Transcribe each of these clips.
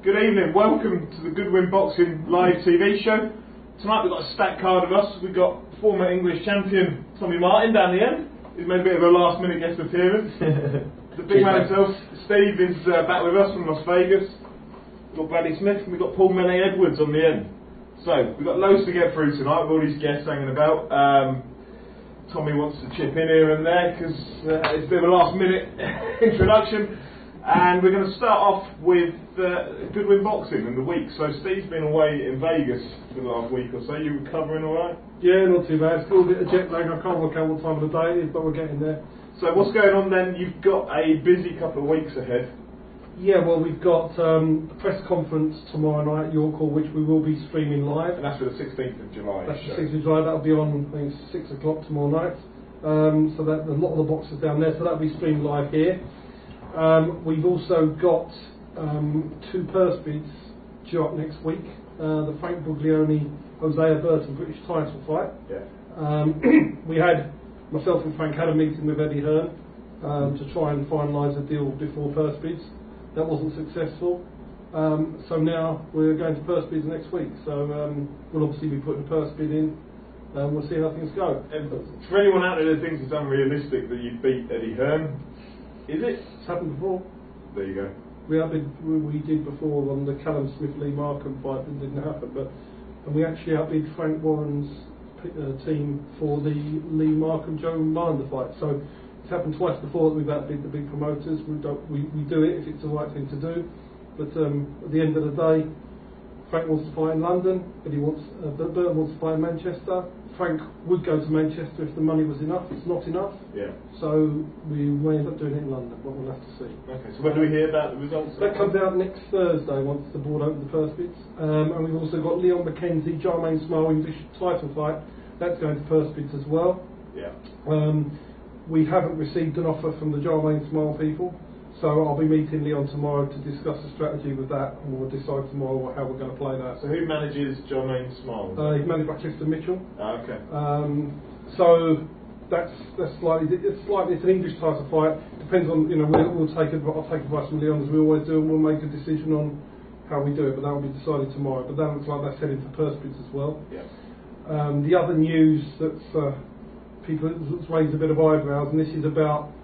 Good evening, welcome to the Goodwin Boxing live TV show. Tonight we've got a stacked card of us. We've got former English champion Tommy Martin down the end. He's made a bit of a last minute guest appearance. The big man himself, Steve, is back with us from Las Vegas. We've got Bradley Smith and we've got Menay Edwards on the end. So, we've got loads to get through tonight with all these guests hanging about. Tommy wants to chip in here and there because it's a bit of a last minute introduction. And we're going to start off with Goodwin Boxing in the week. So Steve's been away in Vegas for the last week or so. You recovering alright? Yeah, not too bad. Still a bit of jet lag. I can't work out what time of the day it is, but we're getting there. So what's going on then? You've got a busy couple of weeks ahead. Yeah, well, we've got a press conference tomorrow night at York Hall, which we will be streaming live. And that's for the 16th of July. That's the 16th of July. That'll be on, I think, 6 o'clock tomorrow night. So that a lot of the boxes down there. So that'll be streamed live here. We've also got 2 purse bids due up next week. The Frank Buglioni Hosea Burton British title fight. Yeah. We had, myself and Frank had a meeting with Eddie Hearn to try and finalise a deal before purse bids. That wasn't successful. So now we're going to purse bids next week. So we'll obviously be putting a purse bid in. We'll see how things go. And for anyone out there that thinks it's unrealistic that you beat Eddie Hearn, is it? It's happened before. There you go. We did before on the Callum Smith-Lee Markham fight, and it didn't happen. And we actually outbid Frank Warren's team for the Lee Markham Joe Miranda fight. So it's happened twice before that we've outbid the big promoters. We do it if it's the right thing to do. But at the end of the day, Frank wants to fight in London, but Burton wants to fight in Manchester. Frank would go to Manchester if the money was enough. It's not enough. Yeah. So we may end up doing it in London, but we'll have to see. Okay, so when do we hear about the results? That comes out next Thursday once the board opens the purse bids. And we've also got Leon McKenzie, Jermaine Smile English title fight. That's going to purse bids as well. Yeah. We haven't received an offer from the Jermaine Smile people. So I'll be meeting Leon tomorrow to discuss the strategy with that, and we'll decide tomorrow how we're going to play that. So who manages Jermaine Smile? He's managed by Clifton Mitchell. Okay. So that's slightly it's an English title fight. Depends on I'll take advice from Leon as we always do, and we'll make a decision on how we do it. But that will be decided tomorrow. But that looks like that's heading for purse bids as well. Yeah. The other news that's raised a bit of eyebrows, and this is about.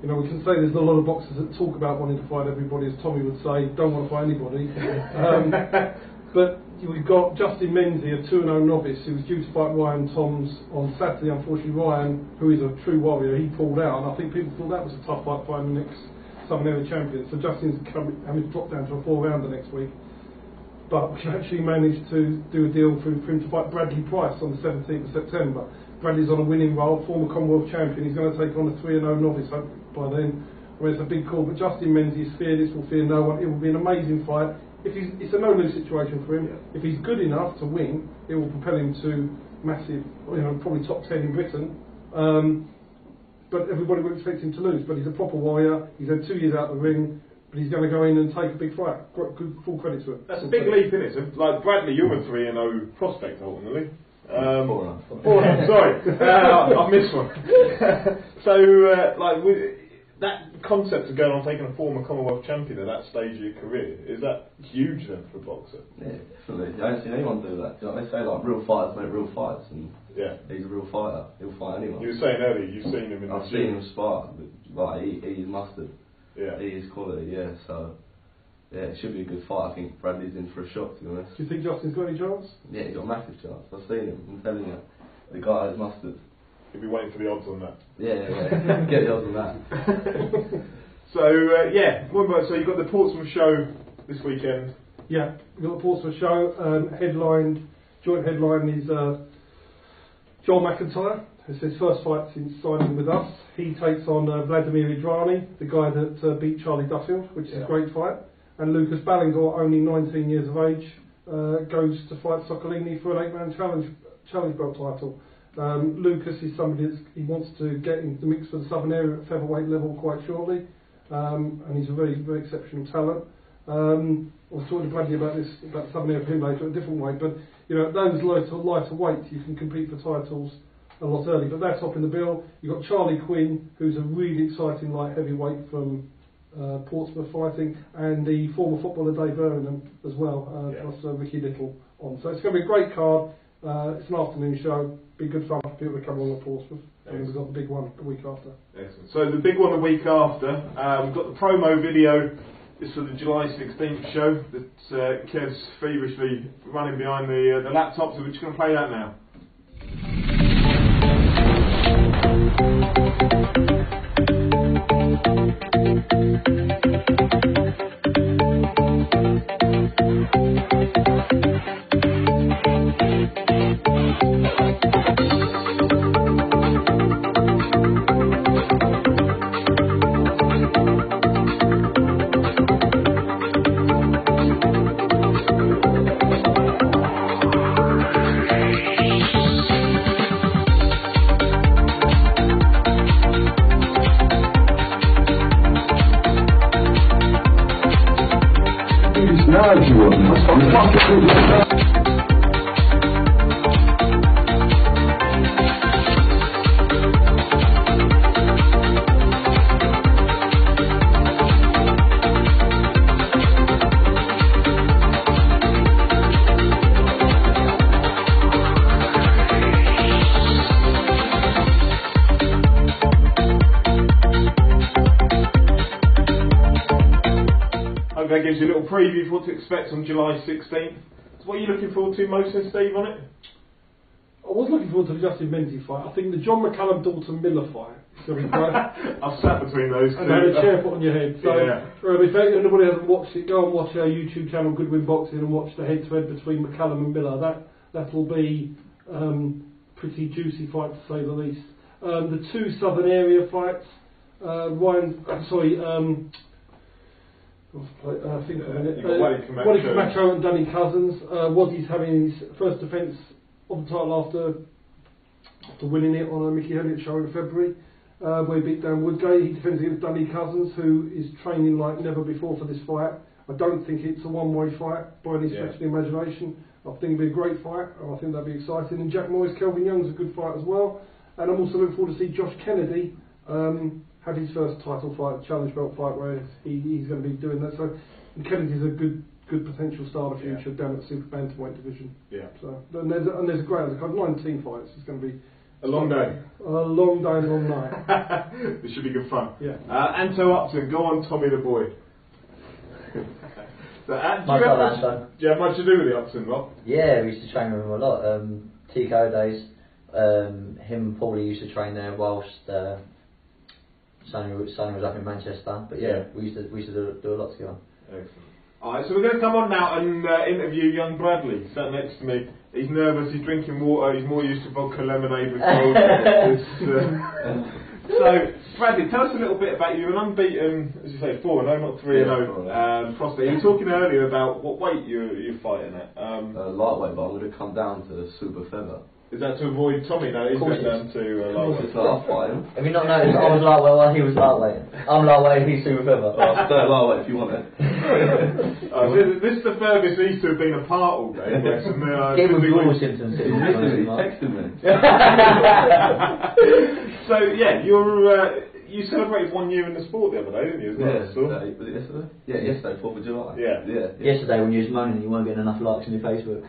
We can say there's a lot of boxers that talk about wanting to fight everybody, as Tommy would say, don't want to fight anybody. But we've got Justin Menzies, a 2-0 novice, who was due to fight Ryan Toms on Saturday. Unfortunately, Ryan, who is a true warrior, he pulled out, and I think people thought that was a tough fight fighting the next Southern Area champion. So Justin's having to drop down to a 4-rounder next week. But we actually managed to do a deal for him to fight Bradley Price on the 17th of September. Bradley's on a winning roll, former Commonwealth champion. He's going to take on a 3-0 novice by then. It's a big call, but Justin Menzies is fearless, will fear no one. It will be an amazing fight. It's a no-lose situation for him. Yeah. If he's good enough to win, it will propel him to massive, probably top 10 in Britain. But everybody will expect him to lose. But he's a proper warrior. He's had 2 years out of the ring. But he's going to go in and take a big fight. Good, full credit to him. That's a big leap, isn't it? So, like Bradley, you're a 3-0 prospect ultimately. 4-0. Sorry, I missed one. So, that concept of going on taking a former Commonwealth champion at that stage of your career, is that huge then for a boxer? Yeah, definitely. I don't see anyone do that. They say real fighters make real fights, and he's a real fighter. He'll fight anyone. You were saying earlier, you've seen him in the gym. I've seen him spar, but he's mustard. Yeah. He is quality, yeah, so it should be a good fight. I think Bradley's in for a shock, to be honest. Do you think Justin's got any chance? Yeah, he's got a massive chance. I've seen him, I'm telling you. The guy is mustard. You'll be waiting for the odds on that. Yeah. Get the odds on that. So, so you've got the Portsmouth show this weekend. Yeah, we've got the Portsmouth show. Joint headline is Joel McIntyre. It's his first fight since signing with us. He takes on Vladimir Idrani, the guy that beat Charlie Duffield, which is a great fight. And Lucas Ballingor, only 19 years of age, goes to fight Soccolini for an 8-man challenge belt title. Lucas is somebody he wants to get into the mix for the Southern Area at featherweight level quite shortly, and he's a very, very exceptional talent. I was talking to Bradley about Southern Area for him later, a different weight, but at those lighter weights you can compete for titles a lot early. But that's top in the bill. You've got Charlie Quinn, who's a really exciting light heavyweight from Portsmouth fighting, and the former footballer Dave Vernon as well, plus Ricky Little on. So it's going to be a great card. It's an afternoon show. Be good fun for people to come along at Portsmouth. And we've got the big one the week after. Excellent. So the big one the week after, we've got the promo video. This for the July 16th show that Kev's feverishly running behind the laptop, so we're just going to play that now. That gives you a little preview of what to expect on July 16th. So what are you looking forward to most, then, Steve, on it? I was looking forward to the Justin Menzies fight. I think the John McCallum Dalton Miller fight is going to be great. I've sat between those two. And had a chair put on your head. So if anybody hasn't watched it, go and watch our YouTube channel Goodwin Boxing and watch the head-to-head between McCallum and Miller. That will be pretty juicy fight, to say the least. The two Southern area fights, Waddy Camacho and Danny Cousins. Waddy's having his first defence of the title after winning it on a Mickey Elliott show in February, where he beat Dan Woodgate. He defends against Danny Cousins, who is training like never before for this fight. I don't think it's a one-way fight by any stretch of the imagination. I think it'll be a great fight, and I think that'll be exciting. And Jack Moyes, Kelvin Young's a good fight as well. And I'm also looking forward to see Josh Kennedy have his first title fight, challenge belt fight, where he's going to be doing that. So Kennedy's a good potential star of the future down at the super bantamweight division. Yeah. So and there's a great undercard, 19 fights. It's going to be a long day. A long day and a long night. This should be good fun. Yeah. Anto Upton, go on, Tommy the boy. So, do you have much to do with the Upton lot? Yeah, we used to train with him a lot. TKO days. Him and Paulie used to train there whilst Sonny was up in Manchester. But yeah, we used to do a lot together. Excellent. Alright, so we're going to come on now and interview young Bradley, sat next to me. He's nervous, he's drinking water, he's more used to vodka lemonade with cold. So, Bradley, tell us a little bit about you. An unbeaten, as you say, 4-0, not 3-0 prospect. You were talking earlier about what weight you're fighting at. Lightweight, but I'm going to come down to super feather. Is that to avoid Tommy now? He's going down to lightweight. Have you not noticed I was lightweight while he was lightweight? I'm lightweight, he's super feather. I'll stay lightweight if you want it. This is the furthest these two have been apart all day. Give him dual symptoms. He's texting me. So yeah, you celebrated 1 year in the sport the other day, didn't you? Was it yesterday? Yeah, yesterday, 4th of July. Yeah. Yesterday when you was moaning you weren't getting enough likes on your Facebook.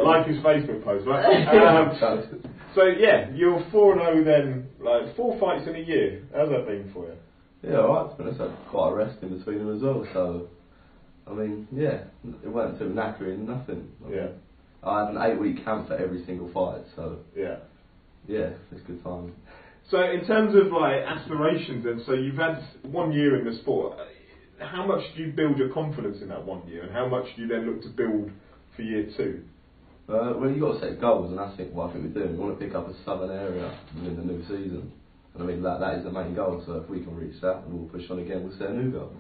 Like his Facebook post, right? So yeah, you're 4-0 then, like 4 fights in a year. How's that been for you? Yeah, alright, but it's had quite a rest in between them as well, so I mean, yeah, it wasn't too knackering, nothing. I had an 8-week camp for every single fight, so yeah, it's good time. So in terms of like aspirations then, so you've had 1 year in the sport, how much do you build your confidence in that 1 year, and how much do you then look to build for year 2? Well, you've got to set goals, and that's what I think we're doing. We want to pick up a southern area within the new season. And I mean, that is the main goal, so if we can reach that and we'll push on again, we'll set a new goal.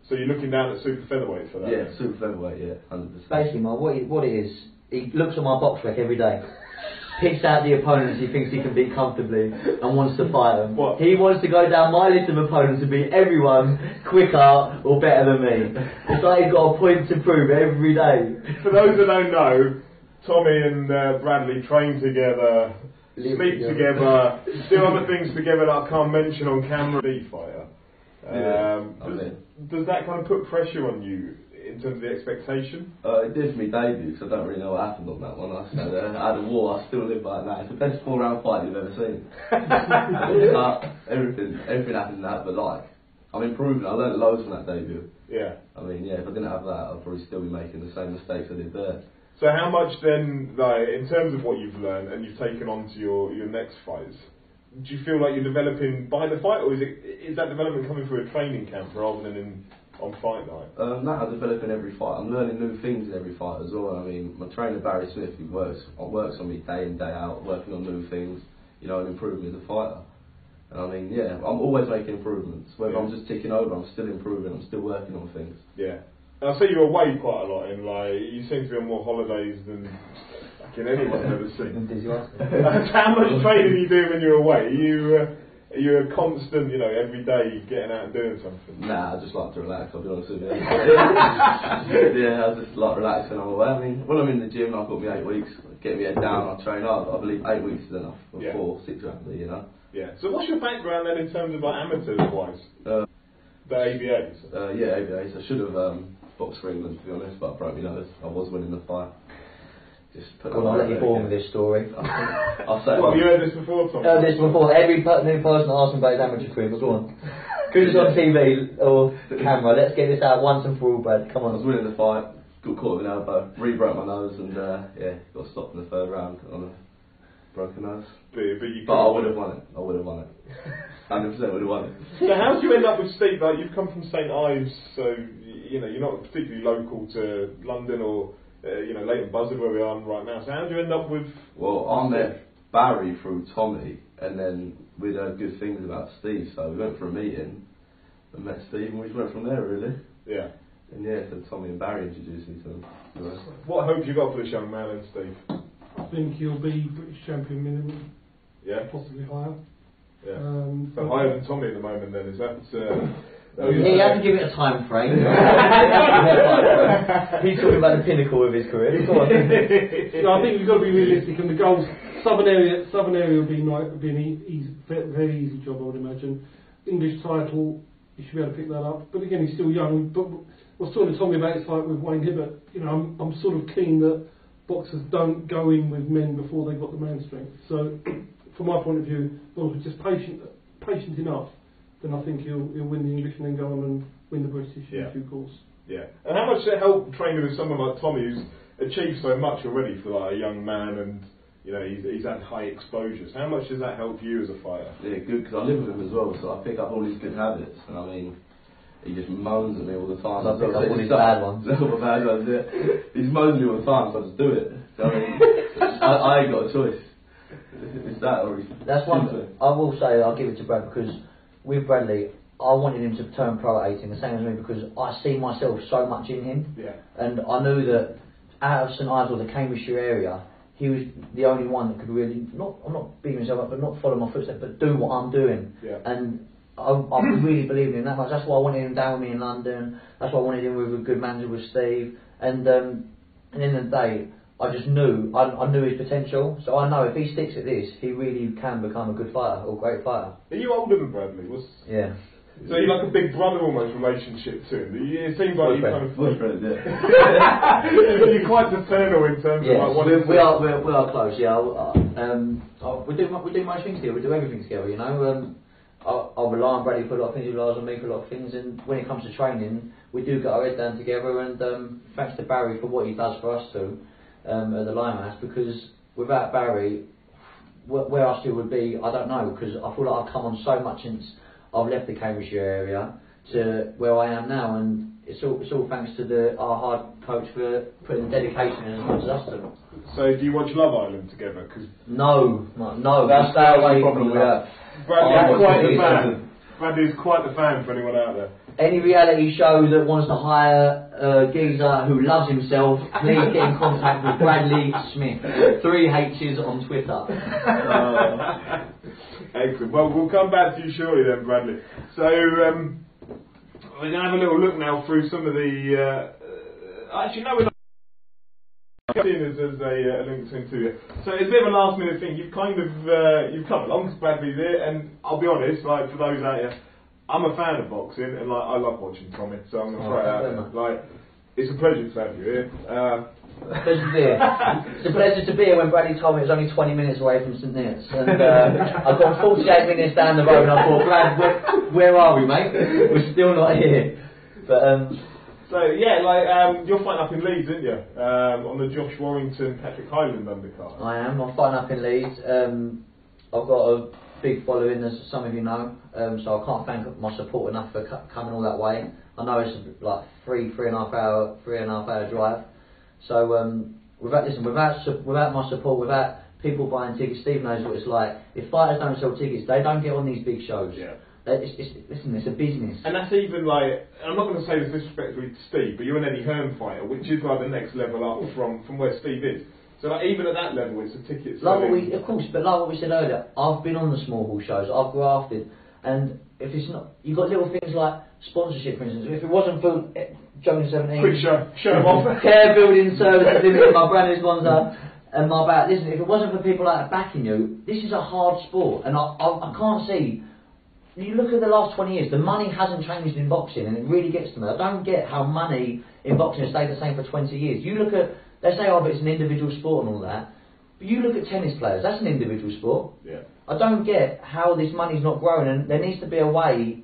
So you're looking down at super featherweight for that? Yeah, super featherweight, yeah, 100%. Basically, what it is, he looks at my box rec every day, picks out the opponents he thinks he can beat comfortably and wants to fight them. What? He wants to go down my list of opponents and beat everyone quicker or better than me. It's like he's got a point to prove every day. For those that don't know, Tommy and Bradley train together sleep together, do other things together that I can't mention on camera. Fighter. Does that kind of put pressure on you in terms of the expectation? It did for me debut, because I don't really know what happened on that one. I said I had a war, I still live by that. It's the best 4-round fight you've ever seen. Everything happened in that, but like, I'm improving. I learned loads from that debut. Yeah. I mean, yeah, if I didn't have that, I'd probably still be making the same mistakes I did there. So how much then, like, in terms of what you've learned and you've taken on to your next fights, do you feel like you're developing by the fight, or is that development coming through a training camp rather than on fight night? No, I develop in every fight. I'm learning new things in every fight as well. I mean, my trainer Barry Smith, he works on me day in, day out, working on new things, you know, and improving as a fighter. And I mean, yeah, I'm always making improvements. Whether I'm just ticking over, I'm still improving, I'm still working on things. Yeah. And I see you're away quite a lot, and like, you seem to be on more holidays than anyone I've ever seen. How much training are you doing when you're away? Are you a constant, you know, every day getting out and doing something? Nah, I just like to relax, I'll be honest with you. Yeah, I just like relax when I'm away. I mean, when I'm in the gym, I've got me 8 weeks, get my head down, I train hard. I believe 8 weeks is enough, or 4, 6 rounds, you know. Yeah. So what's your background then in terms of like amateurs-wise? The ABAs? Yeah, ABAs. I should have boxed for England, to be honest, but I broke my nose. I was winning the fight. Just put I'll let you bore with this story. I'll say have you heard this before, Tom? Heard this before. Every new person asks me about his amateur career, but go on. Because it's on TV or camera, let's get this out once and for all, Brad. Come on. I was winning the fight, got caught with an elbow, re-broke my nose, and yeah, got stopped in the 3rd round on a broken nose. But I would have won it. 100% would have won it. So how did you end up with Steve? Like, you've come from St Ives, so you know you're not particularly local to London or you know, Leighton Buzzard where we are right now. So how did you end up with? Well, I met Barry through Tommy, and then we'd heard good things about Steve, so we went for a meeting and met Steve, and we just went from there, really. Yeah. And yeah, so Tommy and Barry introduced me to him. What hope you got for this young man, then, Steve? I think he'll be British champion minimum. Yeah. Possibly higher. Yeah. So higher than Tommy at the moment, then, is that? He hasn't given it a time frame. He's talking about the pinnacle of his career. No, I think you've got to be realistic, and the goals. Southern area will be an very easy job, I would imagine. English title, you should be able to pick that up. But again, he's still young. But I was talking to Tommy about his fight with Wayne Hibbert. You know, I'm sort of keen that boxers don't go in with men before they've got the man strength. So, from my point of view, as long as we're just patient enough, then I think he'll win the English and then go on and win the British in due course. Yeah. And how much does it help training with someone like Tommy, who's achieved so much already for like a young man, and you know he's had high exposures? How much does that help you as a fighter? Yeah, good, because I live with him as well, so I pick up all his good habits. And I mean, he just moans at me all the time. So I pick up all his bad ones. All the bad ones, yeah. He moans at me all the time, so I just do it. So, I mean, I ain't got a choice. It's that or that's one thing. I will say, I'll give it to Brad, because with Bradley, I wanted him to turn pro at 18, the same as me, because I see myself so much in him. Yeah. And I knew that out of St Ives or the Cambridgeshire area, he was the only one that could really, I'm not beating myself up, but not follow my footsteps, but do what I'm doing. Yeah. And I really believed in him that much. That's why I wanted him down with me in London. That's why I wanted him with a good manager with Steve. And in the end of the day, I just knew, I knew his potential, so I know if he sticks at this, he really can become a good fighter, or great fighter. Are you older than Bradley? Yeah. So you're like a big brother almost relationship to him. It seems like you kind of... Boyfriend, yeah. You're quite paternal in terms of like... We are close, yeah. We do most things together, we do everything together, you know. I'll rely on Bradley for a lot of things, he relies on me for a lot of things, and when it comes to training, we do get our heads down together, and thanks to Barry for what he does for us too. At the Lionhouse, because without Barry, where I still would be, I don't know, because I feel like I've come on so much since I've left the Cambridgeshire area to where I am now, and it's all thanks to our hard coach for putting dedication in as much as us do. So do you watch Love Island together? Cause no, that's the problem we have. Bradley's quite the fan for anyone out there. Any reality show that wants to hire a geezer who loves himself, please get in contact with Bradley Smith. 3 H's on Twitter. Excellent. Well, we'll come back to you shortly then, Bradley. So, we're going to have a little look now through some of the... actually, no, we're not... seen as a link between two. So it's a bit of a last minute thing. You've kind of you've come along because Bradley's here, and I'll be honest, like for those out here, I'm a fan of boxing, and like I love watching Tommy. So I'm gonna throw it out there. Like it's a pleasure to have you here. Pleasure to be here. It's a pleasure to be here when Bradley told me it was only 20 minutes away from St Neots. And I've got 48 minutes down the road and I thought, Brad, where are we, mate? We're still not here. But so yeah, like you're fighting up in Leeds, aren't you? On the Josh Warrington, Patrick Highland undercard. I am. I'm fighting up in Leeds. I've got a big following, as some of you know. So I can't thank my support enough for coming all that way. I know it's like three and a half hour drive. So without my support, without people buying tickets, Steve knows what it's like. If fighters don't sell tickets, they don't get on these big shows. Yeah. Listen, it's a business. And that's even like, I'm not going to say this disrespectfully to Steve, but you're an Eddie Hearn fighter, which is like the next level up from where Steve is. So like, even at that level, it's a ticket selling. Of course, but like what we said earlier, I've been on the small hall shows, I've grafted, and if it's not, you've got little things like sponsorship, for instance. If it wasn't for Jones 17, quick show them off. Care Building Service Limited, my brand is sponsor, and my back. Listen, if it wasn't for people like that backing you, this is a hard sport, and I can't see. You look at the last 20 years, the money hasn't changed in boxing, and it really gets to me. I don't get how money in boxing has stayed the same for 20 years. You look at, they say, oh, but it's an individual sport and all that, but you look at tennis players, that's an individual sport. Yeah. I don't get how this money's not growing, and there needs to be a way,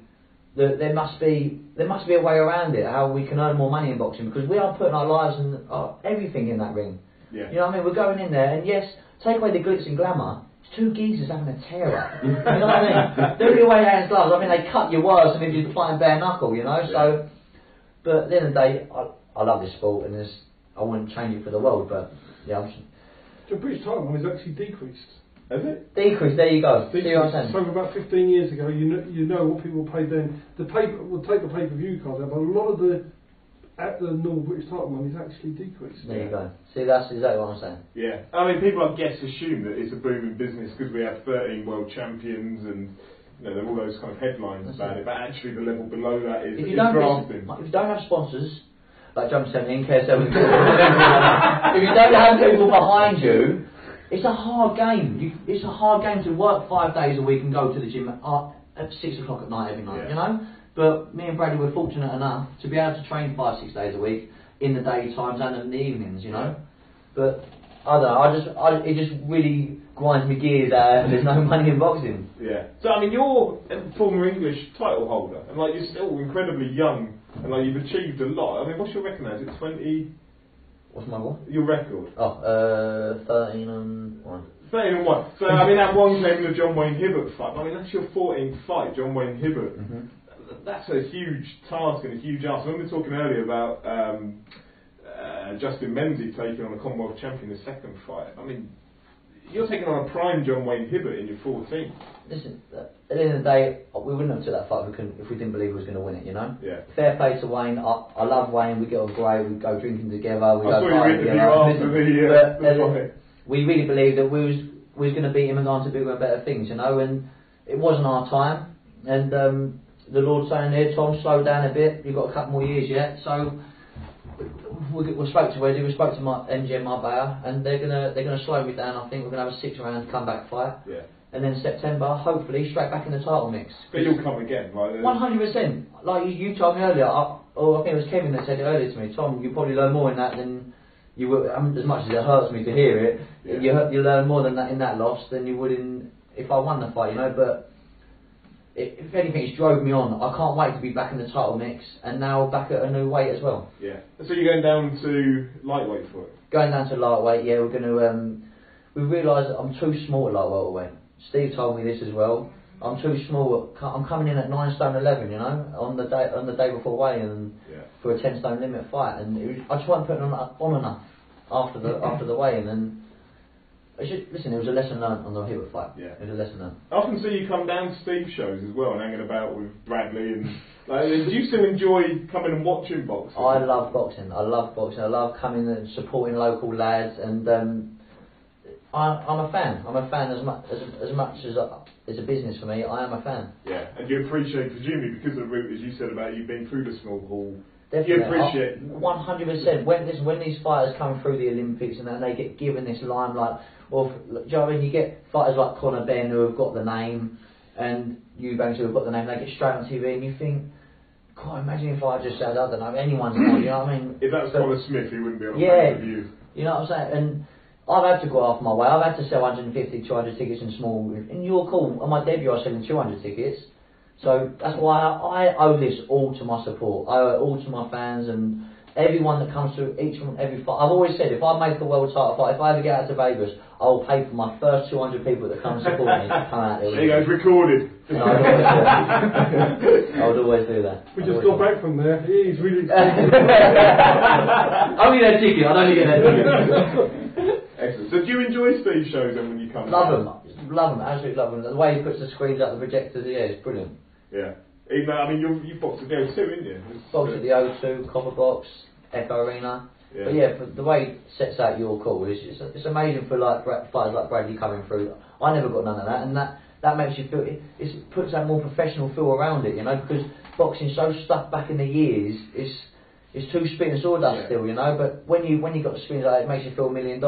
that there must be a way around it, how we can earn more money in boxing, because we are putting our lives and everything in that ring. Yeah. You know what I mean? We're going in there, and yes, take away the glitz and glamour, it's two geezers having a tear up. You know what I mean? Do your way hands gloves. I mean, they cut you worse than if you're flying bare knuckle, you know? Yeah. So, but at the end of the day, I love this sport, and I wouldn't change it for the world, but yeah. The British title one is actually decreased. Is it? Decreased, there you go. See what I'm saying? So about 15 years ago, you know what people paid then. The paper will take the pay-per-view card out, but a lot of the normal British title money is actually decreased. There you go. See, that's exactly what I'm saying. Yeah. I mean, people, I guess, assume that it's a booming business because we have 13 world champions and there are all those kind of headlines about it, but actually the level below that is grafting. If you don't have sponsors, like Jump 17, Care 17, if you don't have people behind you, it's a hard game. It's a hard game to work 5 days a week and go to the gym at 6 o'clock at night every night, you know? But me and Bradley were fortunate enough to be able to train 5-6 days a week in the daytimes and in the evenings, you know? But I don't know, it just really grinds me gears that there's no money in boxing. Yeah. So I mean, you're a former English title holder, and like you're still incredibly young, and like you've achieved a lot. I mean, what's your record now? Is it 20? What's my what? Your record? 13 and 1. 13 and 1. So I mean, that one came in the John Wayne Hibbert fight. I mean, that's your 14th fight, John Wayne Hibbert. Mm-hmm. That's a huge task and a huge ask. When we were talking earlier about Justin Menzies taking on a Commonwealth champion in the second fight, I mean, you're taking on a prime John Wayne Hibbert in your 14th. Listen, at the end of the day, we wouldn't have took that fight if we didn't believe he was going to win it, you know? Yeah. Fair play to Wayne. I love Wayne. We get on great. We go drinking together. We go partying together. But we really believed that we was going to beat him and go on to bigger and better things, you know? And it wasn't our time. And the Lord's saying there, Tom, slow down a bit. You've got a couple more years yet. So we spoke to Eddie, we spoke to my MG and Marbella, and they're gonna slow me down. I think we're gonna have a 6-round comeback fight. Yeah. And then September, hopefully, straight back in the title mix. But you'll come again, right? 100%. Like you told me earlier, I think it was Kevin that said it earlier to me. Tom, you probably learn more in that than you would. As much as it hurts me to hear it, you learn more than that in that loss than you would in if I won the fight, you know. But if anything, it's drove me on. I can't wait to be back in the title mix and now back at a new weight as well. Yeah. So you're going down to lightweight for it? Going down to lightweight, yeah. We're going to. We've realised that I'm too small at lightweight. Steve told me this as well. I'm too small. I'm coming in at 9 stone 11, you know, on the day before weigh-in for a 10 stone limit fight, and I just wasn't putting on enough after the weigh-in, and. Listen, it was a lesson learned on the Hibbert fight. Yeah. It was a lesson learned. I often see you come down to Steve's shows as well and hanging about with Bradley and do you still enjoy coming and watching boxing? I love boxing. I love coming and supporting local lads, and I'm a fan. I'm a fan as much as it's a business for me. I am a fan. Yeah, and you appreciate, presumably because of the route, as you said about you being through the small hall, Definitely. You appreciate 100%. When these fighters come through the Olympics and then they get given this limelight, do you know what I mean? You get fighters like Conor Benn who have got the name, and Eubanks who have got the name. They get straight on TV, and you think, God, imagine if I just said, I don't know, anyone's name. You know what I mean? If that's Conor Smith, he wouldn't be on pay-per-view. You know what I'm saying? And I've had to go off my way. I've had to sell 150, 200 tickets in small. In your call, on my debut, I was selling 200 tickets. So that's why I owe this all to my support. I owe it all to my fans and everyone that comes through each and every fight. I've always said, if I make a world title fight, if I ever get out to Vegas, I will pay for my first 200 people that come support me to come out there. There you go, it's recorded. I would always do that. We just got back from there. He's really excited. Only that ticket. I don't get that ticket. Excellent. So do you enjoy Steve's shows then when you come? Love them, absolutely love them. The way he puts the screens up, the projectors, it's brilliant. Yeah. Even though, I mean, you've boxed at the O2, haven't you? Boxed at the O2, Copper Box, Echo Arena. Yeah. But yeah, for the way he sets out your call, it's amazing for like fighters like Bradley coming through. I never got none of that, and that makes you feel, it puts that more professional feel around it, you know, because boxing's so stuck back in the years, it's too spit and sawdust still, you know, but when you got spins like that, it makes you feel $1 million.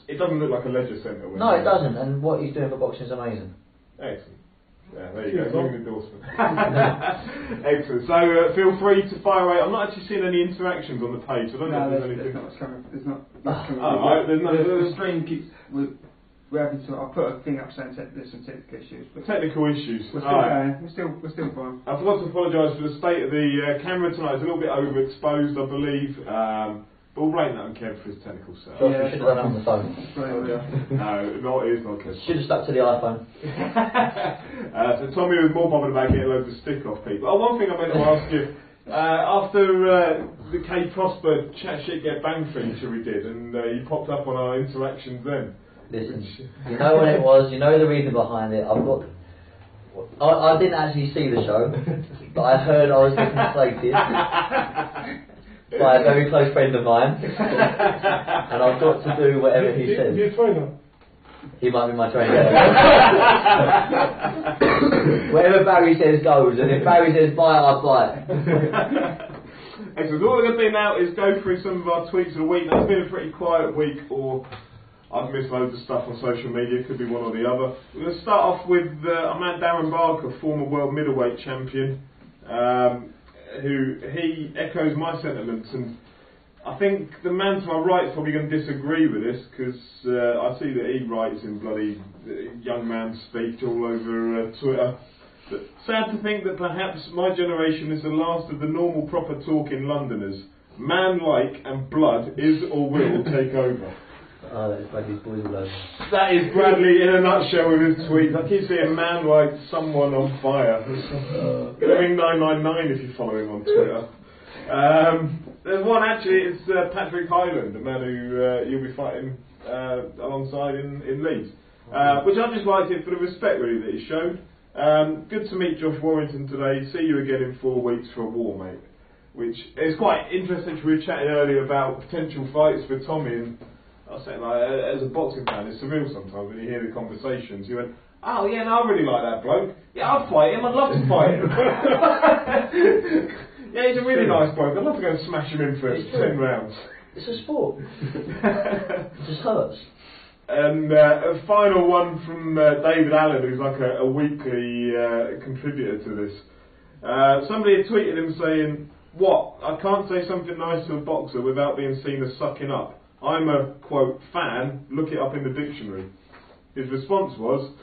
It doesn't look like a leisure centre. No, it doesn't, and what he's doing for boxing is amazing. Excellent. Yeah, there you go. Long endorsement. Excellent. So feel free to fire away. I'm not actually seeing any interactions on the page. I don't know if there's anything. There's not coming. There's no. The stream keeps. We're having to. I'll put a thing up saying there's some technical issues. But technical issues. We're still going. We're still fine. I forgot to apologise for the state of the camera tonight. It's a little bit overexposed, I believe. But we'll blame that on Kev for his technical stuff. Yeah, should have done it on the phone. No, it is not Kev. Should have stuck to the iPhone. So Tommy was more bothered about getting loads of stick off people. Oh, one thing I meant to ask you. After the K Prosper Chat Shit Get Bang feature we did, and you popped up on our interactions then. Listen, you know what it was, you know the reason behind it. I didn't actually see the show, but I heard I was deflated by a very close friend of mine, and I've got to do whatever he says. Your trainer? He might be my trainer. Whatever Barry says goes, and if Barry says buy it, I buy it. Excellent. What we're going to do now is go through some of our tweets of the week. Now, it's been a pretty quiet week, or I've missed loads of stuff on social media, could be one or the other. We're going to start off with our man Darren Barker, former world middleweight champion, who he echoes my sentiments, and I think the man to my right is probably going to disagree with this, because I see that he writes in bloody young man speak all over Twitter. But sad to think that perhaps my generation is the last of the normal proper talking Londoners. Man-like and blood is or will take over. Oh, that is Bradley's boys all over. That is Bradley in a nutshell with his tweets. I keep saying man like someone on fire. Ring 999 if you follow him on Twitter. There's one actually, it's Patrick Hyland, a man who you'll be fighting alongside in Leeds. Which I just liked it for the respect really that he showed. Good to meet Josh Warrington today. See you again in 4 weeks for a war, mate. Which is quite interesting. We were chatting earlier about potential fights for Tommy, and I was saying, like, as a boxing fan, it's surreal sometimes when you hear the conversations. You went, oh yeah, no, I really like that bloke. Yeah, I'd fight him. I'd love to fight him. Yeah, he's a really nice bloke. I'd love to go and smash him in for 10 rounds. It's a sport. It just hurts. And a final one from David Allen, who's like a weekly contributor to this. Somebody had tweeted him saying, what? I can't say something nice to a boxer without being seen as sucking up. I'm a, quote, fan, look it up in the dictionary. His response was,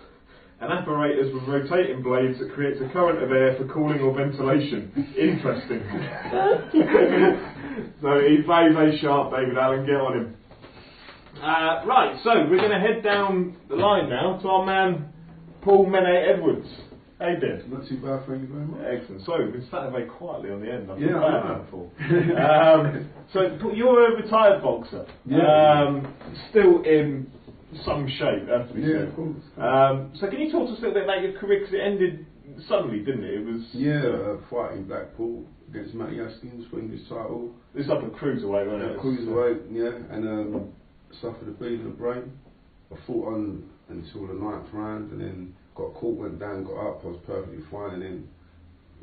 an apparatus with rotating blades that creates a current of air for cooling or ventilation. Interesting. So he plays very sharp, David Allen, get on him. Right, so we're going to head down the line now to our man, Paul Menay Edwards. How you doing? Not too bad, thank you very much. Excellent. So we've been sat very quietly on the end. I feel bad now, Paul. So you're a retired boxer. Yeah. Still in some shape, have to be said. Yeah, of course. So can you talk to us a little bit about your career? Because it ended suddenly, didn't it? It was fighting Blackpool against Matty Haskins for English title. This up at cruiserweight, wasn't it? Cruiserweight, yeah, and suffered a bleed in the brain. I fought on until the 9th round, and then got caught, went down, got up. I was perfectly fine, and then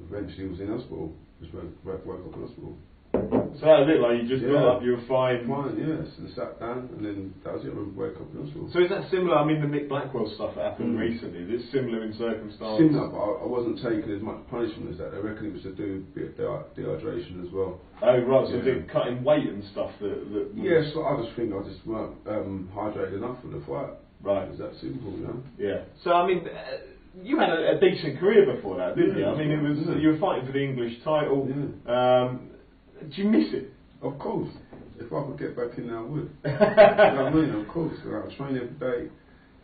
eventually was in hospital. Just woke up in hospital. So that was it, like you just got up, you were fine. Fine, yes, and sat down, and then that was it. I wake up in hospital. So is that similar? I mean, the Mick Blackwell stuff that happened recently. Is it similar in circumstance? Similar, but I wasn't taking as much punishment as that. They reckon it was to do a bit of dehydration as well. Oh right, so they cutting weight and stuff that yeah, so I just think I just weren't hydrated enough for the fight. Right. It's that simple, you know? Yeah. So I mean, you had a decent career before that, didn't you? I mean, it was you were fighting for the English title. Yeah. Do you miss it? Of course. If I could get back in there, I would. You know what I mean? Of course. I train every day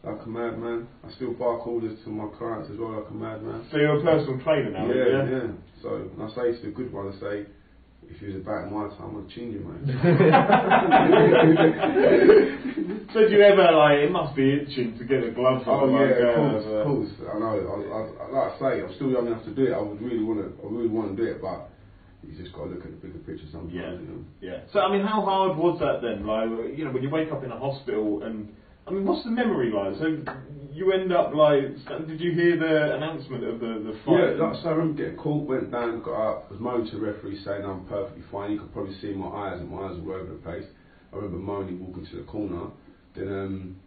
like a madman. I still bark orders to my clients as well like a madman. So you're a personal trainer now, yeah? So when I say to the good one, I say, if you was about my time, I'd change you, mate. So do you ever, like, it must be itching to get a glove on? Oh yeah, of course. I know. I like I say, I'm still young enough to do it. I really want to do it, but you just got to look at the bigger picture sometimes. Yeah. You know? Yeah. So I mean, how hard was that then? Like, you know, when you wake up in a hospital, and I mean, what's the memory like? So you end up like, did you hear the announcement of the fight? Yeah, like, so I remember getting called, went down, got up, was moaned to the referee saying I'm perfectly fine. You could probably see my eyes, and my eyes were all over the place. I remember moaning, walking to the corner. Then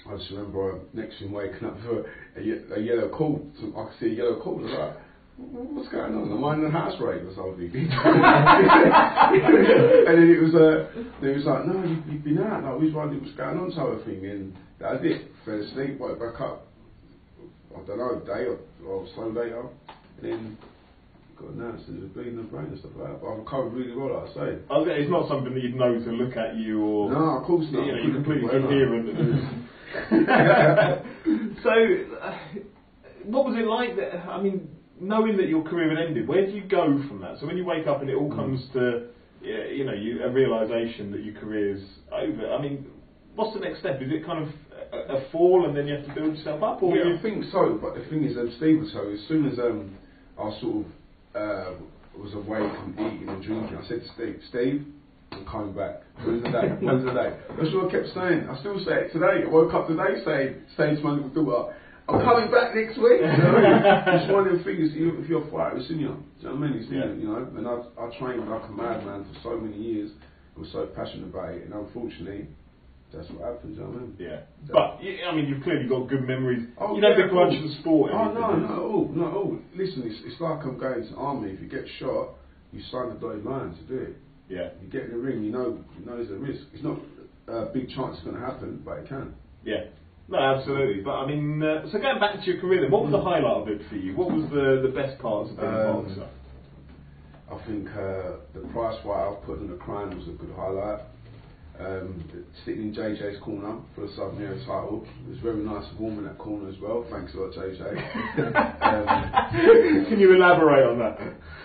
I just remember next to him waking up for a yellow cord. So I could see a yellow cord. I was like, what's going on? Am I in a house raid or something? And then it was like, no, you've been out. Like, we was wondering what's going on, sort of thing. And that was it. Fell asleep, woke back up. I don't know, a day or so later. And then got announced that it was bleeding the brain and stuff like that. But I've recovered really well, like I say. Okay, it's not something that you'd know to look at you or. No, of course not. You know, you're completely coherent. So, what was it like? I mean, knowing that your career had ended, where do you go from that? So when you wake up and it all comes to, you know, a realisation that your career's over. I mean, what's the next step? Is it kind of a fall and then you have to build yourself up? Or yeah, I think so. But the thing is, Steve was so. As soon as I sort of was awake and eating and drinking, I said to Steve, I'm coming back. When's the day? When's the day? That's what I kept saying. I still say it today. I woke up today saying to my little daughter, I'm coming back next week. You know? It's one of the things, if you're a fighter, it's in you. Do you know what I mean? It's in you, you know. And I trained like a madman for so many years. I was so passionate about it, and unfortunately, that's what happens. You know what I mean? Yeah. But I mean, you've clearly got good memories. Oh, you don't begrudge the sport. Oh no, not at all, not at all. Listen, it's like I'm going to the army. If you get shot, you sign the dotted line to do it. Yeah. You get in the ring, you know there's a risk. It's not a big chance it's going to happen, but it can. Yeah. No, absolutely. But I mean, so going back to your career then, what was the highlight of it for you? What was the best parts of being a boxer? I think the prize fight I put in the crown was a good highlight. Sitting in JJ's corner for the Southern Area title. It was very nice and warm in that corner as well. Thanks a lot, JJ. Can you elaborate on that?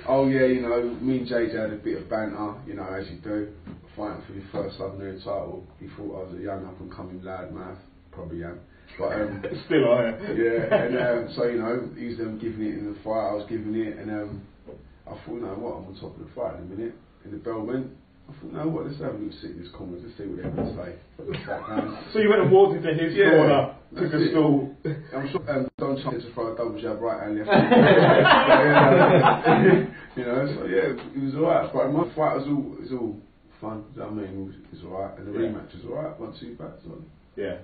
Oh yeah, you know, me and JJ had a bit of banter, you know, as you do. Fighting for your first Southern Area title. He thought I was a young up and coming lad, mouth. Probably am. But still I am. Yeah, and so you know, he was giving it in the fight, I was giving it, and I thought, you know what, I'm on top of the fight in a minute. And the bell went. I thought, no, what, let's have a little sit in this corner, just see what they're going to say. So you went and walked into his corner, took a stool. I'm sure Don tried to throw a double jab right and left. You know, so yeah, it was alright. But my fight was all fun, do you know what I mean? It was alright, and the rematch was alright, not too bad. So. Yeah.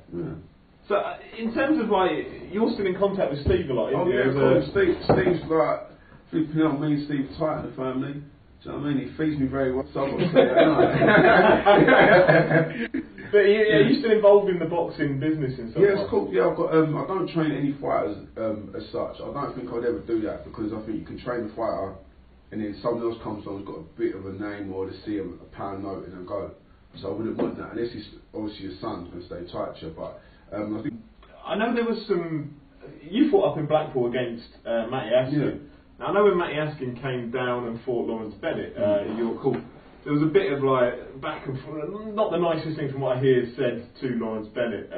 So in terms of like, you're still in contact with Steve a lot, isn't you? Oh yeah, Steve's like, flipping out, me and Steve tight in the family. Do you know what I mean? He feeds me very well, so I've got to say that. But are you still involved in the boxing business in some way? Yeah, it's cool. Yeah, I've got. I don't train any fighters as such. I don't think I'd ever do that because I think you can train a fighter, and then someone else comes on who's got a bit of a name or to see a pound note and then go. So I wouldn't want that unless he's obviously your son's going to stay tight to you. But I know there was some. You fought up in Blackpool against Matty Askin. Yeah. Now, I know when Matty Askin came down and fought Lawrence Bennett in your call, there was a bit of like back and forth, not the nicest thing from what I hear said to Lawrence Bennett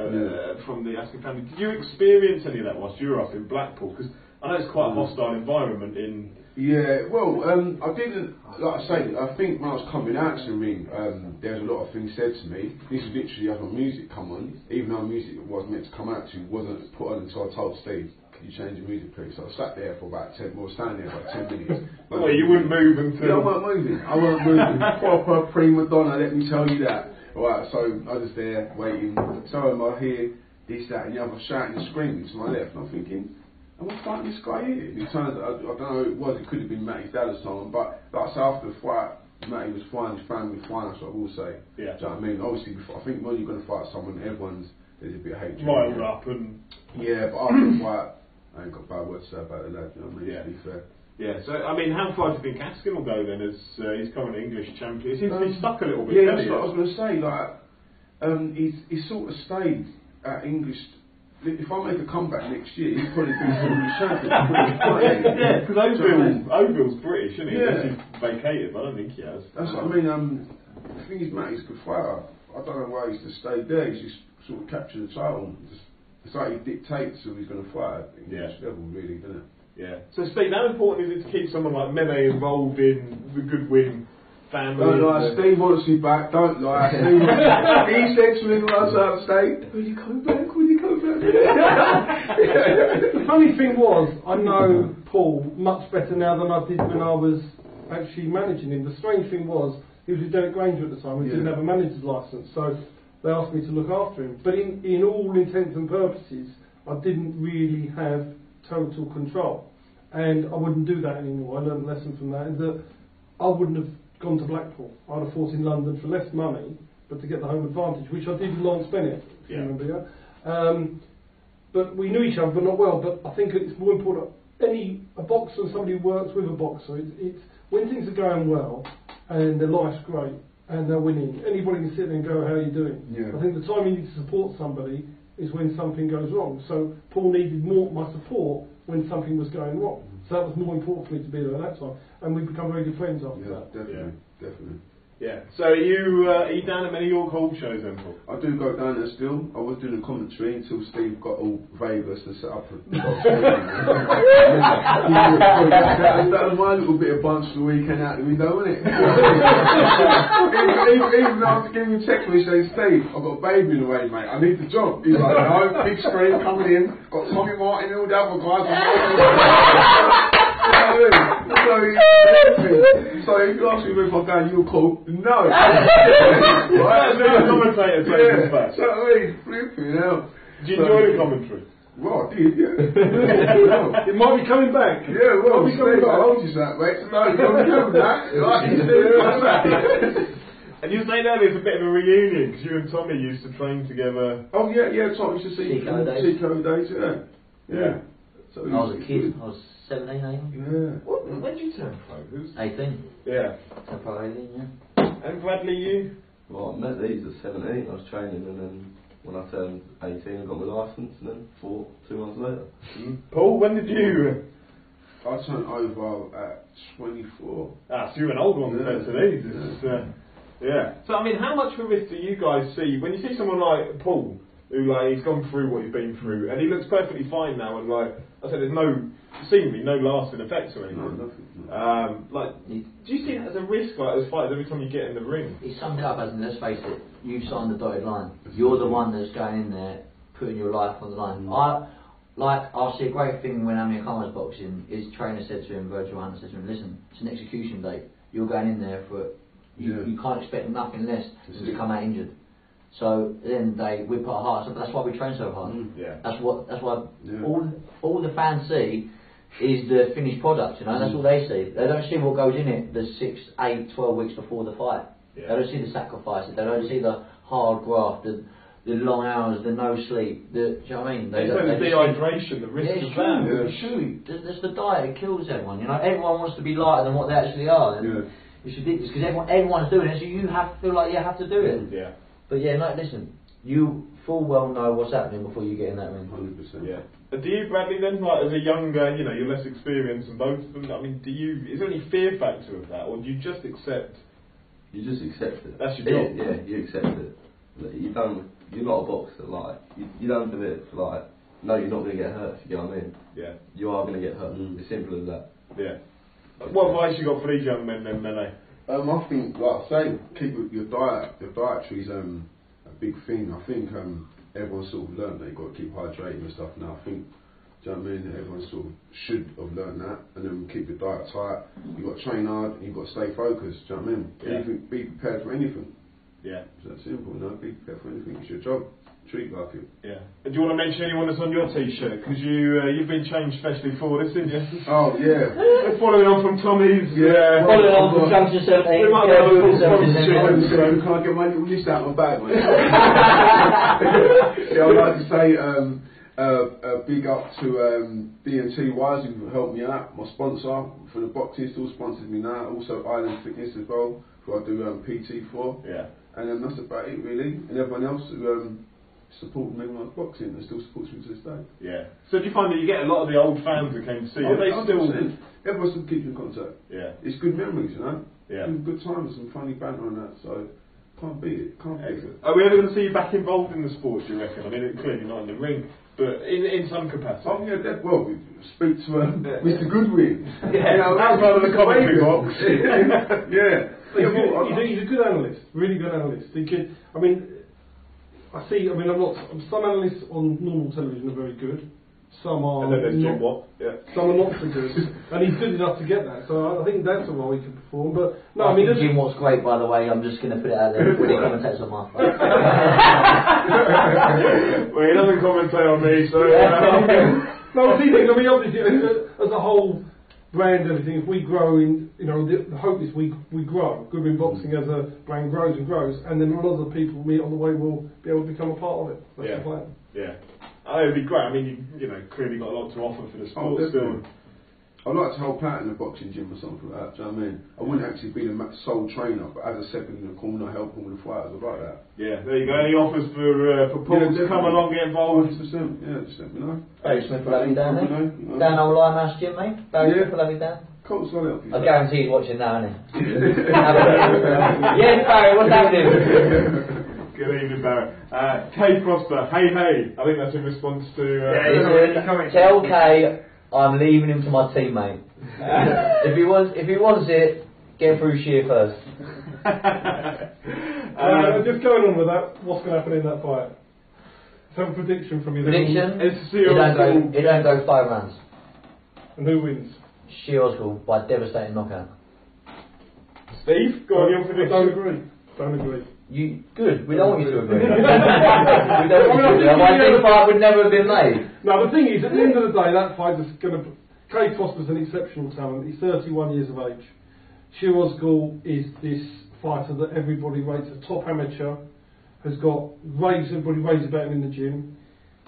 from the Askin family. Did you experience any of that whilst you were up in Blackpool? Because I know it's quite a hostile environment in... Yeah, well, I didn't, like I say, I think when I was coming out to the ring, there was a lot of things said to me. This is literally as my music come on, even though music was meant to come out to, wasn't put on until I told Steve. can you change the music please? So I sat there for about 10, well, standing there for about 10 minutes. Well, you wouldn't move until... Yeah, I weren't moving. I weren't moving. Proper prima donna, let me tell you that. Alright, so I was just there waiting. So I hear this, that, and the other shouting and screaming to my left. And I'm thinking, am I fighting this guy here? And it turns out, I don't know who it was, it could have been Matty's dad or someone, but like I said, after the fight, Matty was fine, his family was fine, that's what I will say. Yeah. Do you know what I mean? Obviously, before, I think when you're going to fight someone, there's a bit of hatred. Riled up and... Yeah, but after the fight, I ain't got bad words to say about the lad, you know what I mean? Yeah. To be fair. Yeah, so, I mean, how far do you think Gaskin will go then as he's current English champion? He seems to be stuck a little bit, yeah, doesn't that's he? what I was going to say, like, he's sort of stayed at English. If I make a comeback next year, he'll probably be English champion. Yeah, because Ovil's British, isn't he? Yeah. Unless he's vacated, but I don't think he has. That's what I mean. The thing is, Matty's a good fighter. I don't know why he's just stayed there. He's just sort of captured the title. It's like he dictates who he's going to fight at English level, really, doesn't it? Yeah. So, Steve, how important is it to keep someone like Menay involved in the Goodwin family? Don't lie, Steve wants me back. Don't lie. Steve he said to me when I was out of state, will you come back? Will you come back? The funny thing was, I know Paul much better now than I did when I was actually managing him. The strange thing was, he was with Derek Granger at the time, we didn't have a manager's licence, so they asked me to look after him. But in all intents and purposes, I didn't really have total control. And I wouldn't do that anymore. I learned a lesson from that, is that I wouldn't have gone to Blackpool. I'd have fought in London for less money, but to get the home advantage, which I did with Lawrence Bennett, if you remember. But we knew each other, but not well. But I think it's more important. A boxer, somebody who works with a boxer, it's when things are going well and their life's great and they're winning, anybody can sit there and go, how are you doing? Yeah. I think the time you need to support somebody is when something goes wrong. So Paul needed more my support when something was going wrong. So that was more important for me to be there at that time. And we've become very good friends after that. Definitely. Yeah. So are you down at many York Hall shows then, Paul? I do go down there still. I was doing a commentary until Steve got all Vegas and set up a that was my little bit of bunch for the weekend out the window, wasn't it? even after giving me a text when he saying, Steve, I've got a baby in the way, mate. I need the job. He's like, no, big screen coming in. Got Tommy Martin and all the other guys. So if you ask me if I'm going, you'll call. No. Right? No, commentator taking us back. So I mean, flipping out. Did you enjoy the commentary? Well, I did, yeah. It might be coming back. Yeah, well, I told you that, mate. So no, you're coming back. Right, and you were saying earlier it's a bit of a reunion because you and Tommy used to train together. Oh yeah, Tommy used to see Seco days, yeah. So I was a kid, I was 17, 18. Yeah. When did you turn pro? 18. Yeah. So pro 18, yeah. And Bradley, you? Well, I met these at 17, I was training, and then when I turned 18 I got my licence, and then fought 2 months later. Paul, when did you? I turned over at 24. Ah, so you're an old one compared to these. Yeah. So I mean, how much of a risk do you guys see when you see someone like Paul, who he's gone through what he's been through, and he looks perfectly fine now, and I said there's seemingly no lasting effects or anything. No, nothing. Do you see that as a risk, as fighters, every time you get in the ring? He summed it up as, let's face it, you've signed the dotted line. You're the one that's going in there, putting your life on the line. I'll see a great thing when Amir Khan was boxing. His trainer said to him, Virgil Hunter said to him, listen, it's an execution date. You're going in there for you can't expect nothing less than to come out injured. So then we put our hearts up. That's why we train so hard. That's why all the fans see is the finished product. You know, that's all they see. They don't see what goes in it the 6, 8, 12 weeks before the fight. They don't see the sacrifices. They don't see the hard graft, the long hours, the no sleep. Do you know what I mean? They the dehydration, the risk of that. It's true. There's the diet. It kills everyone. You know, everyone wants to be lighter than what they actually are. And it's ridiculous because everyone's doing it, so you have to feel like you have to do it. Yeah. But listen, you full well know what's happening before you get in that ring. 100%. Yeah. Do you, Bradley, then, as a younger, you're less experienced than both of them, I mean, is there any fear factor of that, or do you just accept? You just accept it. That's your job. Yeah, you accept it. You're not a boxer, you don't do it for no, you're not going to get hurt, if you get what I mean. Yeah. You are going to get hurt, it's simple as that. Yeah. What advice you got for these young men then, Menay? I think, like I say, keep your diet. Your dietary's a big thing. I think everyone's sort of learned that you've got to keep hydrating and stuff now. I think Do you know what I mean? Everyone sort of should have learned that, and then keep your diet tight. You've got to train hard, and you've got to stay focused. Do you know what I mean? Anything, be prepared for anything. Yeah. It's that simple, you know? Be prepared for anything. It's your job. Treat like it. Yeah. Do you want to mention anyone that's on your t-shirt? Because you've been changed especially for this, didn't you? Oh yeah. Following on from Tommy's. Following on from Junction 17. We might have a little sponsorship. Can't get my little list out of my bag, mate. Yeah, I'd like to say big up to D&T Wise, who helped me out. My sponsor for the boxing still sponsors me now. Also Island Fitness as well, who I do PT for. Yeah. And that's about it really. And everyone else who supported me when I was boxing and still supports me to this day. Yeah. So do you find that you get a lot of the old fans that came to see you? They still... Everyone still keeps in contact. Yeah. It's good memories, you know? Yeah. Good times and funny banter and that, so can't beat it. Can't beat it. Are we ever going to see you back involved in the sport, do you reckon? I mean, clearly not in the ring, but in some capacity. Oh yeah, well, we speak to Mr. Goodwin. Yeah, you know, outside of the commentary box. Yeah. He's a good analyst, really good analyst. I mean, some analysts on normal television are very good. Some are and then there's Jim Watt. Yeah. Some are not so good, and he's good enough to get that. So I think that's a role he can perform. But no, I mean Jim Watt's great, by the way. I'm just going to put it out there when he commentates on my phone. Well, he doesn't commentate on me, so. No, I mean, obviously, as a whole brand, everything. If we grow in, the hope is we grow. Goodwin Boxing as a brand grows and grows, and then a lot of the people we meet on the way will be able to become a part of it. That's the plan. Yeah. Oh, it'd be great. I mean, you clearly got a lot to offer for the sport still. I'd like to help out in a boxing gym or something like that, do you know what I mean? I wouldn't actually be the sole trainer, but as a second in the corner, helping with the fighters, I'd like that. Yeah, there you go. Any offers for Paul to come along, get involved? 100%, yeah, just let me know. Barry Smith will have you down there. Down old Limehouse Gym, mate. Barry Smith will have you down. Colt's got to help you. I guarantee he's watching now, isn't he? Yes, Barry, what's happening? Good evening, Barry. Kay Prosper, hey. I think that's in response to... Tell Kay I'm leaving him to my teammate. If he wants it, get through Shear first. Just going on with that, what's going to happen in that fight? Let's have a prediction from you. Prediction? It don't go 5 rounds. And who wins? Shear Osgood by devastating knockout. Steve, go on your prediction. Don't agree. Good. We don't want you to agree. We don't want you to agree. I think the fight would never have been made. No, the thing is, at the end of the day, that fight is going to... Kay Prosper's an exceptional talent. He's 31 years of age. Shear Osgood is this fighter that everybody rates a top amateur. Has got everybody raves about him in the gym.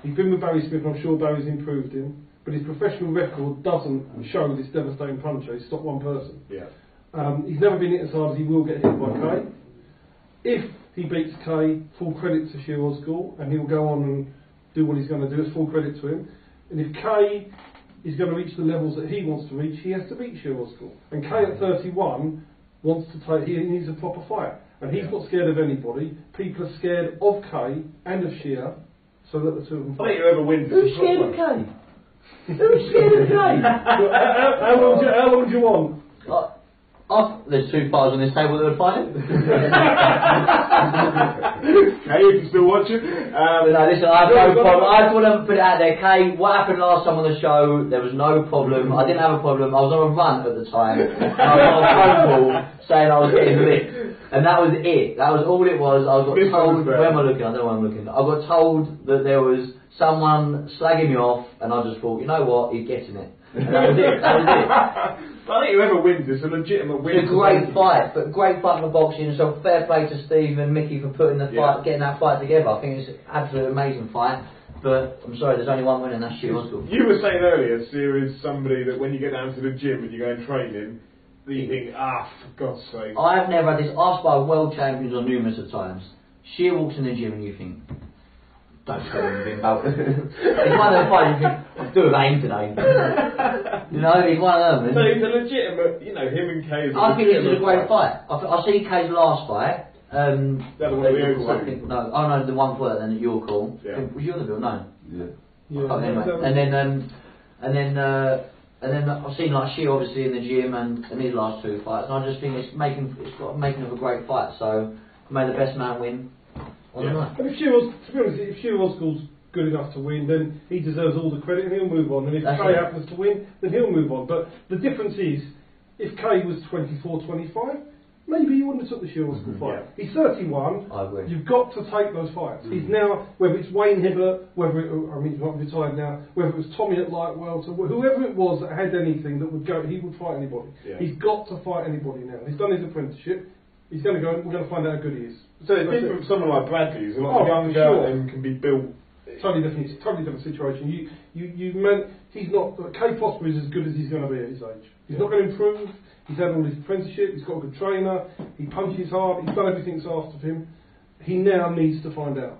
He's been with Barry Smith, and I'm sure Barry's improved him. But his professional record doesn't show this devastating puncher. He's stopped one person. Yeah. He's never been hit as hard as he will get hit by Kay. If he beats Kay, full credit to Shear Osgood, and he'll go on and do what he's going to do. It's full credit to him. And if Kay is going to reach the levels that he wants to reach, he has to beat Shear Osgood. And Kay at 31 wants to take. He needs a proper fight, and he's not scared of anybody. People are scared of Kay and of Shear, so that the two of them fight. I think whoever wins. Who's scared of Kay? Who's scared of Kay? How long do you want? There's 2 fighters on this table that would fight him. Kay, you can still watch it. No, listen, I have no problem. I just want to put it out there. Kay, what happened last time on the show, there was no problem. I didn't have a problem. I was on a run at the time. I was on a phone call saying I was getting licked. And that was it. That was all it was. I got told... Where am I looking? I don't know where I'm looking. I got told that there was someone slagging me off, and I just thought, you know what, he's getting it. And that was it. That was it. I think whoever wins is a legitimate win. It's a great fight, but great fight for boxing. So fair play to Steve and Mickey for putting the fight, getting that fight together. I think it's an absolutely amazing fight. But I'm sorry, there's only one winner, and that's Shear Osgood. You were saying earlier, Shear is somebody that when you get down to the gym and you go and train him, you think, for God's sake. I have never had this asked by world champions on numerous of times. Shear walks in the gym and you think, don't tell him anything about it. It's one of them fights you think, I'll do a game today. He's one of them. So he's a legitimate, him and Kay. I think this is a great fight. I see Kay's last fight. That one I think, no, the one for that then at your call. Yeah. Was you on the bill? No. Yeah. Anyway. And then I've seen like Shear obviously in the gym and his last 2 fights, and I just think it's making of a great fight. So may the best man win on the night. And to be honest, if Shear Osgood's good enough to win, then he deserves all the credit and he'll move on. And if Kay happens to win, then he'll move on. But the difference is, if Kay was 24, 25, maybe he wouldn't have took the Shield School fight. Yeah. He's 31. I agree. You've got to take those fights. He's now, whether it's Wayne Hibbert, he's not retired now, whether it was Tommy at light welter, whoever it was that had anything that would go, he would fight anybody. Yeah. He's got to fight anybody now. He's done his apprenticeship. He's going to go. We're going to find out how good he is. So it's different from someone like Bradley, who's a lot younger and can be built. Totally different situation. He's not. Kay Prosper is as good as he's going to be at his age. He's not going to improve. He's had all his apprenticeship. He's got a good trainer. He punches hard. He's done everything that's asked of him. He now needs to find out.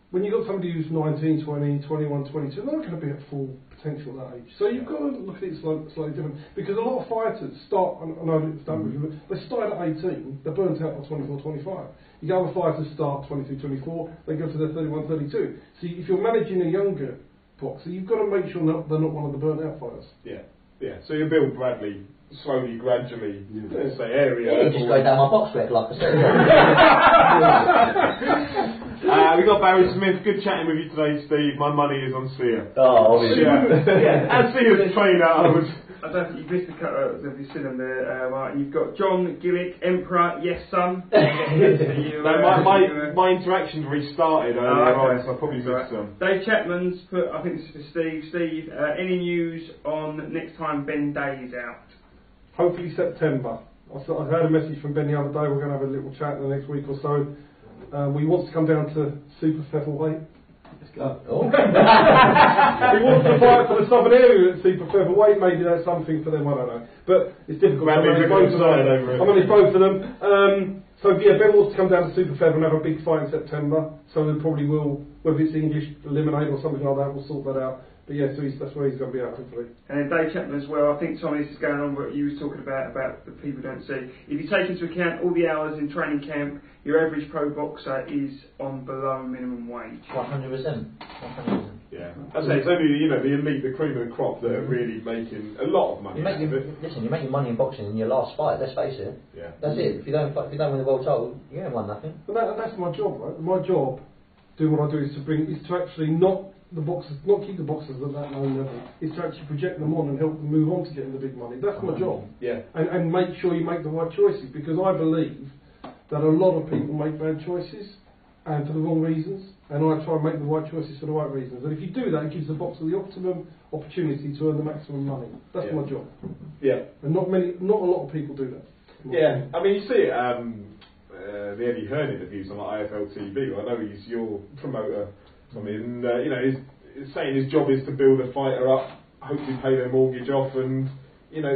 When you've got somebody who's 19, 20, 21, 22, they're not going to be at full potential at that age. So you've got to look at it slightly different. Because a lot of fighters start, I know it's done with you, they start at 18, they're burnt out by 24, 25. You get other fighters start 23, 24, they go to their 31, 32. So if you're managing a younger boxer, you've got to make sure they're not one of the burnt out fighters. Yeah. So you build Bradley slowly, gradually, let's say area. Yeah, just go down my box rec, like I said. We got Barry Smith. Good chatting with you today, Steve. My money is on Sia. Oh, obviously. Yeah. As Sia's trainer, I don't think you've missed a couple of you seen them there, Martin. You've got John Gillick, Emperor, yes son. My interactions restarted earlier on, so I probably missed some. Dave Chapman's put, I think this is for Steve. Steve, any news on next time Ben Day is out? Hopefully September. I heard a message from Ben the other day. We're going to have a little chat in the next week or so. We want to come down to super featherweight. Let's go. Oh. He wants to fight for the southern area at super featherweight. Maybe that's something for them. I don't know. But it's difficult. I'm only both of them. So yeah, Ben wants to come down to super feather and have a big fight in September. So we probably will, whether it's English eliminate or something like that, we'll sort that out. But yeah, so that's where he's going to be at, hopefully. And then Dave Chapman as well. I think, Tommy, this is going on what you was talking about the people don't see. If you take into account all the hours in training camp, your average pro boxer is on below minimum wage. 100%. Yeah. I'd say it's only the elite, the cream of the crop that are really making a lot of money. Listen, you're making money in boxing in your last fight. Let's face it. Yeah. That's it. If you don't win the world title, you ain't won nothing. But that's my job, right? My job, doing what I do, is to actually not keep the boxers at that low level. It's to actually project them on and help them move on to getting the big money. That's my job. Yeah. And make sure you make the right choices, because I believe that a lot of people make bad choices and for the wrong reasons, and I try and make the right choices for the right reasons. And if you do that, it gives the boxer the optimum opportunity to earn the maximum money. That's my job. Yeah. And not a lot of people do that. Yeah. I mean, you see it. The Eddie Hearn interviews on IFL TV. I know he's your promoter, Tommy, and he's saying his job is to build a fighter up, hopefully pay their mortgage off, and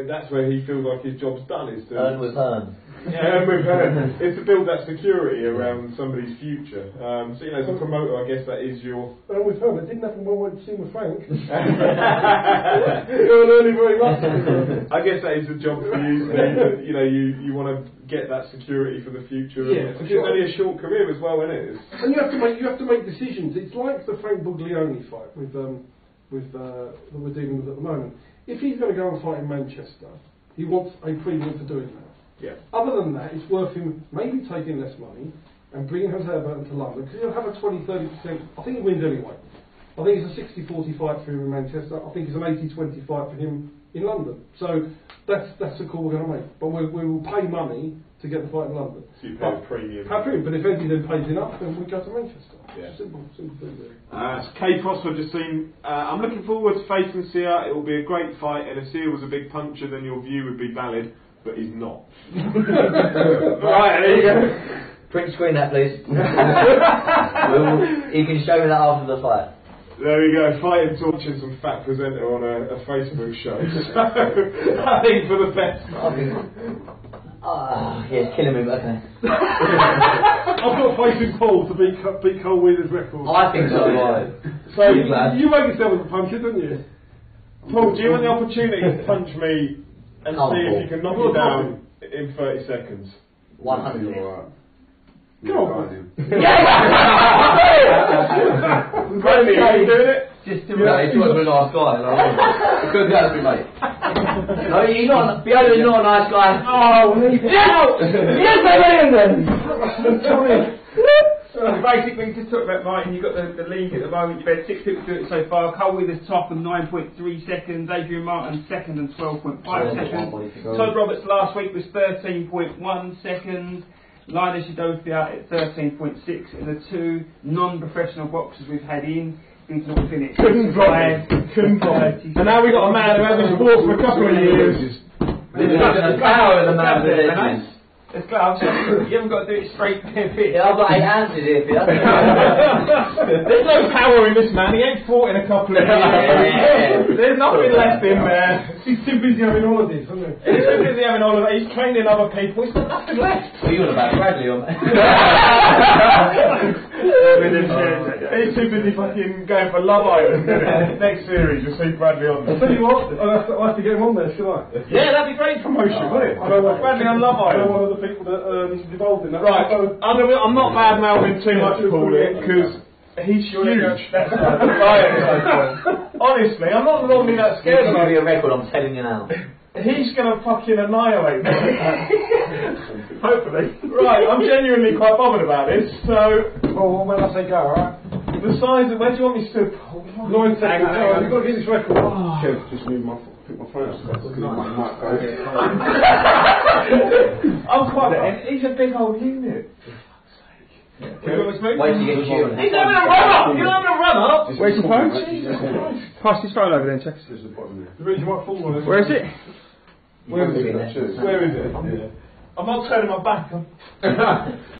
that's where he feels like his job's done, is to earn with Hearn. Yeah, earn with Hearn. Is to build that security around somebody's future. So as a promoter, I guess that is your earn with Hearn. It didn't happen when I went to see with Frank. Earn early very much. I guess that is a job for you, Steve. You want to get that security for the future. Yeah, it's only a short career as well, isn't it? And you have to make decisions. It's like the Frank Buglioni fight that we're dealing with at the moment. If he's going to go and fight in Manchester, he wants a premium for doing that. Yeah. Other than that, it's worth him maybe taking less money and bringing Jose Alberto to London, because he'll have a 20-30%. I think he wins anyway. I think it's a 60-40 fight for him in Manchester. I think it's an 80-20 fight for him in London. So that's the call we're going to make. But we will pay money to get the fight in London. So you pay a premium. But if Eddie then pays enough, then we go to Manchester. Yeah. Simple thing really. Kay Prosper just seen. I'm looking forward to facing Sia. It will be a great fight, and if Sia was a big puncher, then your view would be valid. But he's not. Right, there you go. Print screen that, please. You can show me that after the fight. There we go, fighting torching some fat presenter on a Facebook show. So, I think for the best. Yeah, it's killing me, but okay. I've got faith in Paul to beat Cole Wheeler's record. I think so, right. So you make yourself as a puncher, didn't you? Paul, do you want the opportunity to punch me and see if you can knock me down in 30 seconds? 100. Go on. Bradley, are you doing it? Just do it. He's not a nice guy. He couldn't go to me, mate. No, he's not. Viola is not a nice guy. Oh, yes, I am then. basically, just talk about Martin. You've got the league at the moment. You've had 6 people do it so far. Cole Withers top and 9.3 seconds. Adrian Martin second and 12.5 seconds. Todd Roberts last week was 13.1 seconds. Linus Shadofia at 13.6. And the 2 non-professional boxers we've had in. Did not finish. Couldn't drive. And now we've got a man who hasn't fought for a couple of years. The power of the man with the It's gloves. You haven't got to do it straight fit. Yeah, I've got 8 hands in here. There's no power in this man. He ain't fought in a couple of years. There's nothing left in there. He's too busy having holidays, isn't he? He's too busy having holidays. He's training other people. He's got nothing left. Well, you want about Bradley on that? He's too busy fucking going for Love Island. Next series, you'll see Bradley on there. I'll tell you what, I'll have to get him on there, shall I? Yeah, that'd be great promotion, wouldn't it? Bradley on Love I know Island. one of the people that is involved in that. Right, I'm not bad mouthing too much, Paulie, because he's huge. Honestly, I'm not normally that scared of Give me him. a record, I'm telling you now. He's gonna fucking annihilate me. Hopefully. Right, I'm genuinely quite bothered about this, so... Well, when I say go, alright? The size of... Where do you want me to... 9 seconds, you've got to get this record. Kev, just move pick my phone up because it might go. I'm quite... He's a big old unit. Wait till you get chilled. He's having a run-up! You're having a run-up! Where's your phone? Jesus Christ. Pass his phone over there, check. There's the bottom there. The reason why fall on it. Where is it? Where is it? I'm not turning my back on.